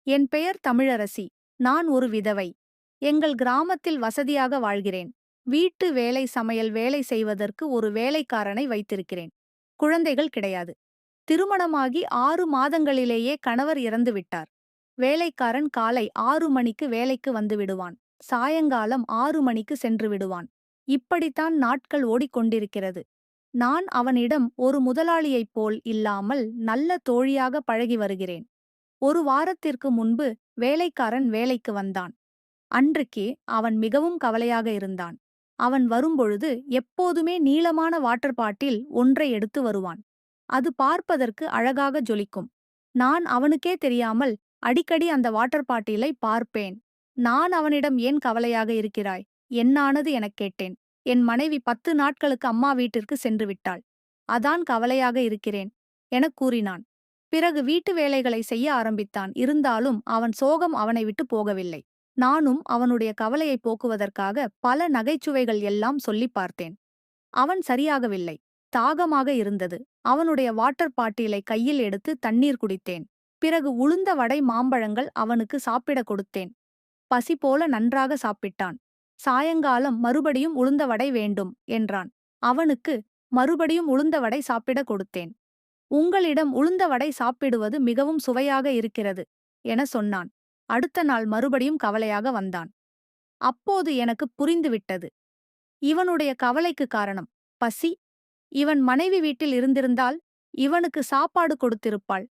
என் பெயர் தமிழரசி. நான் ஒரு விதவை. எங்கள் கிராமத்தில் வசதியாக வாழ்கிறேன். வீட்டு வேலை சமையல் வேலை செய்வதற்கு ஒரு வேலைக்காரனை வைத்திருக்கிறேன். குழந்தைகள் கிடையாது. திருமணமாகி 6 மாதங்களிலேயே கணவர் இறந்து விட்டார். வேலைக்காரன் காலை 6 மணிக்கு வேலைக்கு வந்து விடுவான். சாயங்காலம் 6 மணிக்கு சென்று விடுவான். இப்படித்தான் நாட்கள் ஓடிக்கொண்டிருக்கிறது. நான் அவனிடம் ஒரு முதலாளியைப் போல் இல்லாமல் நல்ல தோழியாக பழகி வருகிறேன். ஒரு வாரத்திற்கு முன்பு வேலைக்காரன் வேலைக்கு வந்தான். அன்றைக்கு அவன் மிகவும் கவலையாக இருந்தான். அவன் வரும்பொழுது எப்போதுமே நீளமான வாட்டர் பாட்டில் ஒன்றை எடுத்து வருவான். அது பார்ப்பதற்கு அழகாக ஜொலிக்கும். நான் அவனுக்கே தெரியாமல் அடிக்கடி அந்த வாட்டர் பாட்டிலை பார்ப்பேன். நான் அவனிடம் ஏன் கவலையாக இருக்கிறாய்? என்னானது எனக் கேட்டேன். என் மனைவி 10 நாட்களுக்கு அம்மா வீட்டிற்கு சென்று விட்டாள். அதான் கவலையாக இருக்கிறேன் எனக் கூறினான். பிறகு வீட்டு வேலைகளை செய்ய ஆரம்பித்தான். இருந்தாலும் அவன் சோகம் அவனை விட்டு போகவில்லை. நானும் அவனுடைய கவலையை போக்குவதற்காக பல நகைச்சுவைகள் எல்லாம் சொல்லிப் பார்த்தேன். அவன் சரியாகவில்லை. தாகமாக இருந்தது. அவனுடைய வாட்டர் பாட்டிலை கையில் எடுத்து தண்ணீர் குடித்தேன். பிறகு உளுந்த வடை மாம்பழங்கள் அவனுக்கு சாப்பிடக் கொடுத்தேன். பசி போல நன்றாக சாப்பிட்டான். சாயங்காலம் மறுபடியும் உளுந்த வடை வேண்டும் என்றான். அவனுக்கு மறுபடியும் உளுந்த வடை சாப்பிடக் கொடுத்தேன். உங்களிடம் உளுந்த வடை சாப்பிடுவது மிகவும் சுவையாக இருக்கிறது என சொன்னான். அடுத்த நாள் மறுபடியும் கவலையாக வந்தான். அப்போது எனக்கு புரிந்துவிட்டது. இவனுடைய கவலைக்கு காரணம் பசி. இவன் மனைவி வீட்டில் இருந்திருந்தால் இவனுக்கு சாப்பாடு கொடுத்திருப்பாள்.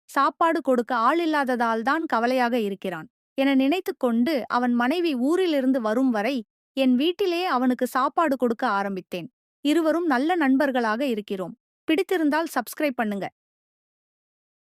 சாப்பாடு கொடுக்க ஆளில்லாததால்தான் கவலையாக இருக்கிறான் என நினைத்துக்கொண்டு அவன் மனைவி ஊரிலிருந்து வரும் வரை என் வீட்டிலே அவனுக்கு சாப்பாடு கொடுக்க ஆரம்பித்தேன். இருவரும் நல்ல நண்பர்களாக இருக்கிறோம். பிடித்திருந்தால் சப்ஸ்கிரைப் பண்ணுங்க.